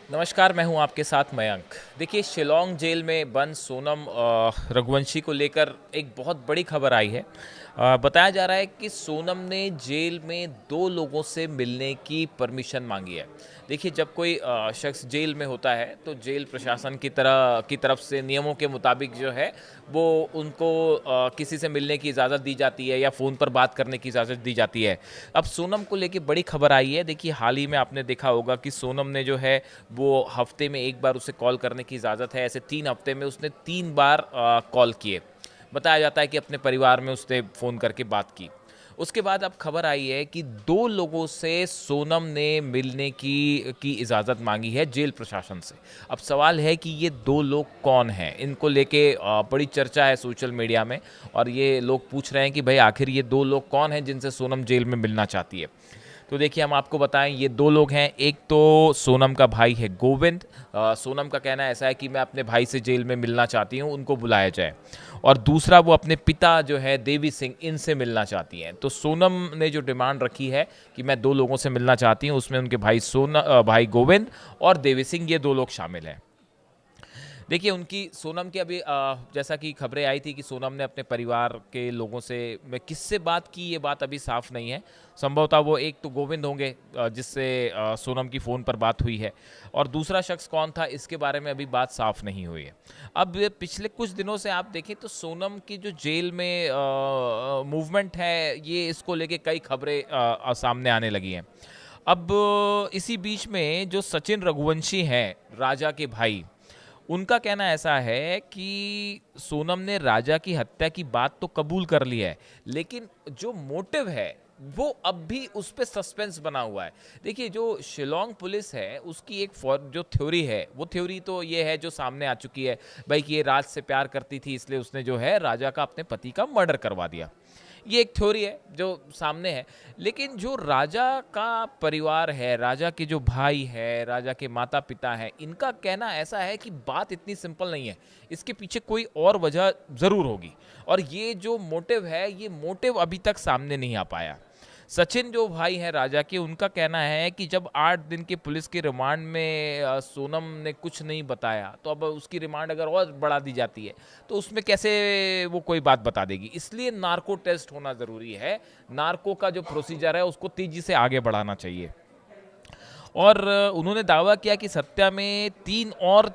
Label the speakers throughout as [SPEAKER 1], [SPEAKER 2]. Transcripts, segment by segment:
[SPEAKER 1] नमस्कार, मैं हूं आपके साथ मयंक। देखिए, शिलांग जेल में बंद सोनम रघुवंशी को लेकर एक बहुत बड़ी खबर आई है। बताया जा रहा है कि सोनम ने जेल में दो लोगों से मिलने की परमिशन मांगी है। देखिए, जब कोई शख्स जेल में होता है तो जेल प्रशासन की तरफ से नियमों के मुताबिक जो है वो उनको किसी से मिलने की इजाज़त दी जाती है या फ़ोन पर बात करने की इजाज़त दी जाती है। अब सोनम को लेके बड़ी खबर आई है। देखिए, हाल ही में आपने देखा होगा कि सोनम ने जो है वो हफ्ते में एक बार उसे कॉल करने की इजाज़त है। ऐसे 3 हफ्ते में उसने 3 बार कॉल किए। बताया जाता है कि अपने परिवार में उसने फ़ोन करके बात की। उसके बाद अब खबर आई है कि दो लोगों से सोनम ने मिलने की इजाज़त मांगी है जेल प्रशासन से। अब सवाल है कि ये दो लोग कौन हैं? इनको लेके बड़ी चर्चा है सोशल मीडिया में और ये लोग पूछ रहे हैं कि भाई आखिर ये दो लोग कौन हैं जिनसे सोनम जेल में मिलना चाहती है। तो देखिए, हम आपको बताएं, ये दो लोग हैं। एक तो सोनम का भाई है गोविंद। सोनम का कहना ऐसा है कि मैं अपने भाई से जेल में मिलना चाहती हूँ, उनको बुलाया जाए। और दूसरा वो अपने पिता जो है देवी सिंह, इनसे मिलना चाहती हैं। तो सोनम ने जो डिमांड रखी है कि मैं दो लोगों से मिलना चाहती हूँ, उसमें उनके भाई गोविंद और देवी सिंह, ये दो लोग शामिल हैं। देखिए, उनकी सोनम की अभी जैसा कि खबरें आई थी कि सोनम ने अपने परिवार के लोगों से मैं किससे बात की, ये बात अभी साफ नहीं है। संभवतः वो एक तो गोविंद होंगे जिससे सोनम की फ़ोन पर बात हुई है, और दूसरा शख्स कौन था इसके बारे में अभी बात साफ नहीं हुई है। अब ये पिछले कुछ दिनों से आप देखें तो सोनम की जो जेल में मूवमेंट है, ये इसको लेके कई खबरें सामने आने लगी हैं। अब इसी बीच में जो सचिन रघुवंशी हैं, राजा के भाई, उनका कहना ऐसा है कि सोनम ने राजा की हत्या की बात तो कबूल कर ली है, लेकिन जो मोटिव है वो अब भी उस पर सस्पेंस बना हुआ है। देखिए, जो शिलोंग पुलिस है उसकी एक जो थ्योरी है, वो थ्योरी तो ये है जो सामने आ चुकी है भाई, कि ये राज से प्यार करती थी इसलिए उसने जो है राजा का, अपने पति का मर्डर करवा दिया। ये एक थ्योरी है जो सामने है। लेकिन जो राजा का परिवार है, राजा के जो भाई है, राजा के माता पिता हैं, इनका कहना ऐसा है कि बात इतनी सिंपल नहीं है, इसके पीछे कोई और वजह ज़रूर होगी। और ये जो मोटिव है, ये मोटिव अभी तक सामने नहीं आ पाया। सचिन जो भाई हैं राजा के, उनका कहना है कि जब 8 दिन के पुलिस के रिमांड में सोनम ने कुछ नहीं बताया, तो अब उसकी रिमांड अगर और बढ़ा दी जाती है तो उसमें कैसे वो कोई बात बता देगी। इसलिए नार्को टेस्ट होना ज़रूरी है। नार्को का जो प्रोसीजर है उसको तेज़ी से आगे बढ़ाना चाहिए। और उन्होंने दावा किया कि इस हत्या में 3 और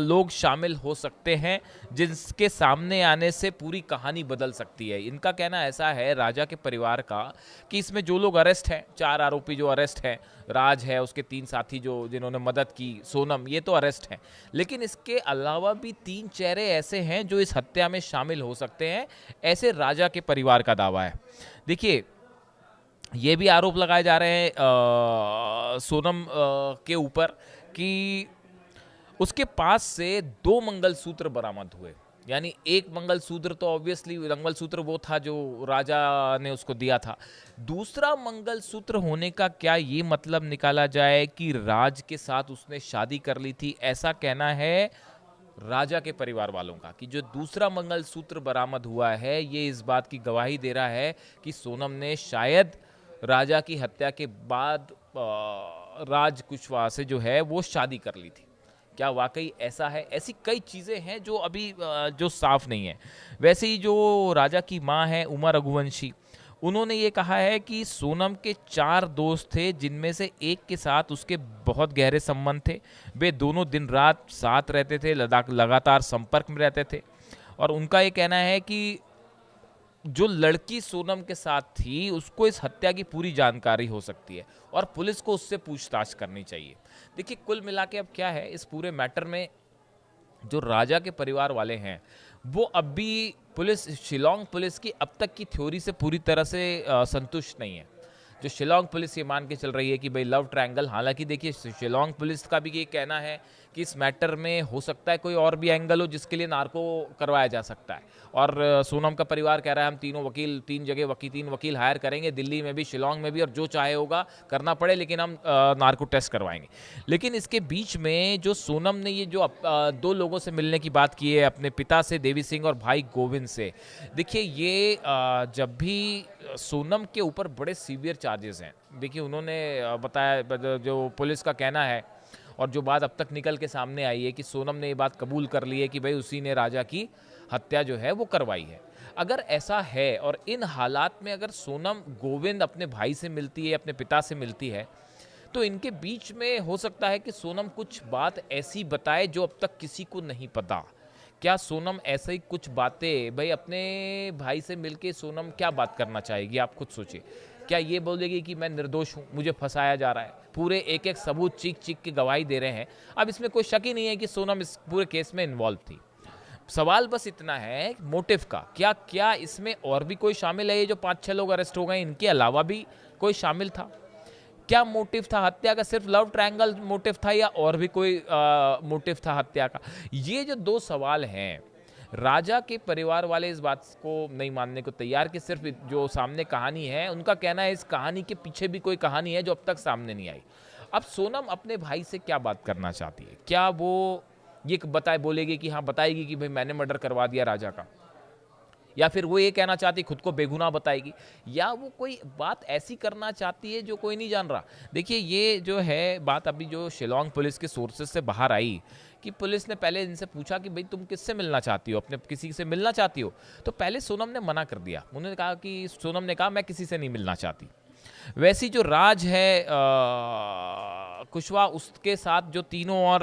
[SPEAKER 1] लोग शामिल हो सकते हैं, जिनके सामने आने से पूरी कहानी बदल सकती है। इनका कहना ऐसा है, राजा के परिवार का, कि इसमें जो लोग अरेस्ट हैं, 4 आरोपी जो अरेस्ट हैं, राज है, उसके 3 साथी जो जिन्होंने मदद की, सोनम, ये तो अरेस्ट हैं। लेकिन इसके अलावा भी 3 चेहरे ऐसे हैं जो इस हत्या में शामिल हो सकते हैं, ऐसे राजा के परिवार का दावा है। देखिए, ये भी आरोप लगाए जा रहे हैं सोनम के ऊपर कि उसके पास से 2 मंगलसूत्र बरामद हुए। यानी एक मंगलसूत्र तो ऑब्वियसली मंगलसूत्र वो था जो राजा ने उसको दिया था। दूसरा मंगलसूत्र होने का क्या ये मतलब निकाला जाए कि राज के साथ उसने शादी कर ली थी? ऐसा कहना है राजा के परिवार वालों का कि जो दूसरा मंगलसूत्र बरामद हुआ है, ये इस बात की गवाही दे रहा है कि सोनम ने शायद राजा की हत्या के बाद राज कुशवाहा से जो है वो शादी कर ली थी। क्या वाकई ऐसा है? ऐसी कई चीज़ें हैं जो अभी जो साफ नहीं है। वैसे ही जो राजा की माँ है उमा रघुवंशी, उन्होंने ये कहा है कि सोनम के 4 दोस्त थे, जिनमें से एक के साथ उसके बहुत गहरे संबंध थे। वे दोनों दिन रात साथ रहते थे, लगातार संपर्क में रहते थे। और उनका ये कहना है कि जो लड़की सोनम के साथ थी उसको इस हत्या की पूरी जानकारी हो सकती है और पुलिस को उससे पूछताछ करनी चाहिए। देखिए, कुल मिला के अब क्या है इस पूरे मैटर में, जो राजा के परिवार वाले हैं वो अब भी शिलोंग पुलिस की अब तक की थ्योरी से पूरी तरह से संतुष्ट नहीं है। जो शिलोंग पुलिस ये मान के चल रही है कि भाई लव ट्रायंगल, हालांकि देखिए शिलोंग पुलिस का भी ये कहना है कि इस मैटर में हो सकता है कोई और भी एंगल हो जिसके लिए नार्को करवाया जा सकता है। और सोनम का परिवार कह रहा है हम तीनों वकील, 3 जगह वकील, 3 वकील हायर करेंगे, दिल्ली में भी, शिलोंग में भी, और जो चाहे होगा करना पड़े, लेकिन हम नार्को टेस्ट करवाएंगे। लेकिन इसके बीच में जो सोनम ने ये जो 2 लोगों से मिलने की बात की है, अपने पिता से देवी सिंह और भाई गोविंद से, देखिए ये जब भी सोनम के ऊपर बड़े सीवियर चार्जेस हैं। देखिए, उन्होंने बताया, जो पुलिस का कहना है, और जो बात अब तक निकल के सामने आई है कि सोनम ने ये बात कबूल कर ली है कि भाई उसी ने राजा की हत्या जो है वो करवाई है। अगर ऐसा है और इन हालात में अगर सोनम गोविंद अपने भाई से मिलती है, अपने पिता से मिलती है, तो इनके बीच में हो सकता है कि सोनम कुछ बात ऐसी बताए जो अब तक किसी को नहीं पता। क्या सोनम ऐसे ही कुछ बातें, भाई अपने भाई से मिलके सोनम क्या बात करना चाहेगी, आप खुद सोचिए। क्या ये बोलेगी कि मैं निर्दोष हूँ, मुझे फंसाया जा रहा है, पूरे एक एक सबूत चीख चीख के गवाही दे रहे हैं। अब इसमें कोई शक ही नहीं है कि सोनम इस पूरे केस में इन्वॉल्व थी। सवाल बस इतना है मोटिव का, क्या क्या इसमें और भी कोई शामिल है? ये जो 5-6 लोग अरेस्ट हो गए, इनके अलावा भी कोई शामिल था? क्या मोटिव था हत्या का? सिर्फ लव ट्रायंगल मोटिव था या और भी कोई मोटिव था हत्या का? ये जो दो सवाल हैं, राजा के परिवार वाले इस बात को नहीं मानने को तैयार कि सिर्फ जो सामने कहानी है, उनका कहना है इस कहानी के पीछे भी कोई कहानी है जो अब तक सामने नहीं आई। अब सोनम अपने भाई से क्या बात करना चाहती है? क्या वो ये बोलेगी कि हाँ, बताएगी कि भाई मैंने मर्डर करवा दिया राजा का, या फिर वो ये कहना चाहती खुद को बेगुनाह बताएगी, या वो कोई बात ऐसी करना चाहती है जो कोई नहीं जान रहा? देखिए, ये जो है बात अभी जो शिलोंग पुलिस के सोर्सेज से बाहर आई कि पुलिस ने पहले इनसे पूछा कि भाई तुम किससे मिलना चाहती हो, अपने किसी से मिलना चाहती हो? तो पहले सोनम ने मना कर दिया। उन्होंने कहा कि सोनम ने कहा मैं किसी से नहीं मिलना चाहती। वैसी जो राज है कुशवाहा, उसके साथ जो तीनों और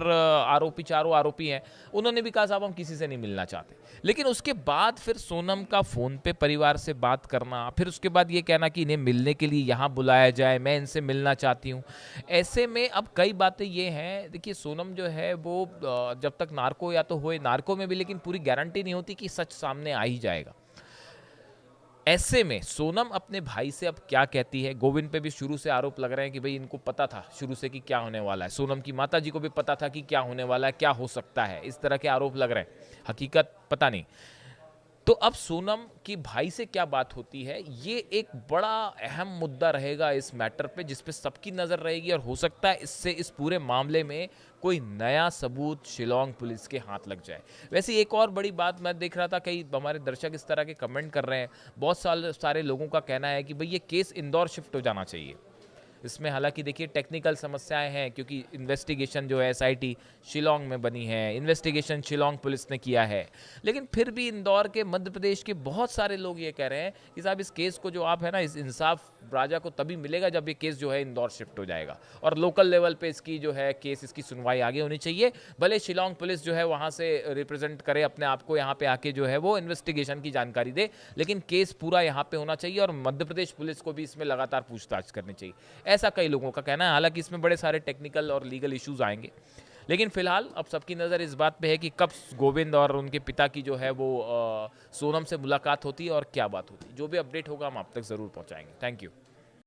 [SPEAKER 1] चारों आरोपी हैं, उन्होंने भी कहा साहब हम किसी से नहीं मिलना चाहते। लेकिन उसके बाद फिर सोनम का फ़ोन पे परिवार से बात करना, फिर उसके बाद ये कहना कि इन्हें मिलने के लिए यहाँ बुलाया जाए, मैं इनसे मिलना चाहती हूँ। ऐसे में अब कई बातें ये हैं, देखिए सोनम जो है वो जब तक नार्को या तो होए, नार्को में भी लेकिन पूरी गारंटी नहीं होती कि सच सामने आ ही जाएगा। ऐसे में सोनम अपने भाई से अब क्या कहती है? गोविंद पे भी शुरू से आरोप लग रहे हैं कि भाई इनको पता था शुरू से कि क्या होने वाला है। सोनम की माता जी को भी पता था कि क्या होने वाला है, क्या हो सकता है, इस तरह के आरोप लग रहे हैं। हकीकत पता नहीं। तो अब सोनम की भाई से क्या बात होती है, ये एक बड़ा अहम मुद्दा रहेगा इस मैटर पे, जिस पे सबकी नज़र रहेगी। और हो सकता है इससे इस पूरे मामले में कोई नया सबूत शिलोंग पुलिस के हाथ लग जाए। वैसे एक और बड़ी बात मैं देख रहा था, कई हमारे दर्शक इस तरह के कमेंट कर रहे हैं। बहुत सारे लोगों का कहना है कि भाई ये केस इंदौर शिफ्ट हो जाना चाहिए। इसमें हालांकि देखिए टेक्निकल समस्याएं हैं, क्योंकि इन्वेस्टिगेशन जो है एसआईटी शिलोंग में बनी है, इन्वेस्टिगेशन शिलोंग पुलिस ने किया है। लेकिन फिर भी इंदौर के, मध्य प्रदेश के बहुत सारे लोग ये कह रहे हैं कि साहब इस केस को जो आप है ना, इस इंसाफ राजा को तभी मिलेगा जब ये केस जो है इंदौर शिफ्ट हो जाएगा, और लोकल लेवल पे इसकी जो है केस, इसकी सुनवाई आगे होनी चाहिए। भले शिलोंग पुलिस जो है वहाँ से रिप्रेजेंट करे अपने आप को, यहाँ पे आके जो है वो इन्वेस्टिगेशन की जानकारी दे, लेकिन केस पूरा यहाँ पे होना चाहिए और मध्य प्रदेश पुलिस को भी इसमें लगातार पूछताछ करनी चाहिए, ऐसा कई लोगों का कहना है। हालांकि इसमें बड़े सारे टेक्निकल और लीगल इश्यूज आएंगे, लेकिन फिलहाल अब सबकी नज़र इस बात पे है कि कब गोविंद और उनके पिता की जो है वो सोनम से मुलाकात होती है और क्या बात होती है। जो भी अपडेट होगा हम आप तक ज़रूर पहुंचाएंगे। Thank you.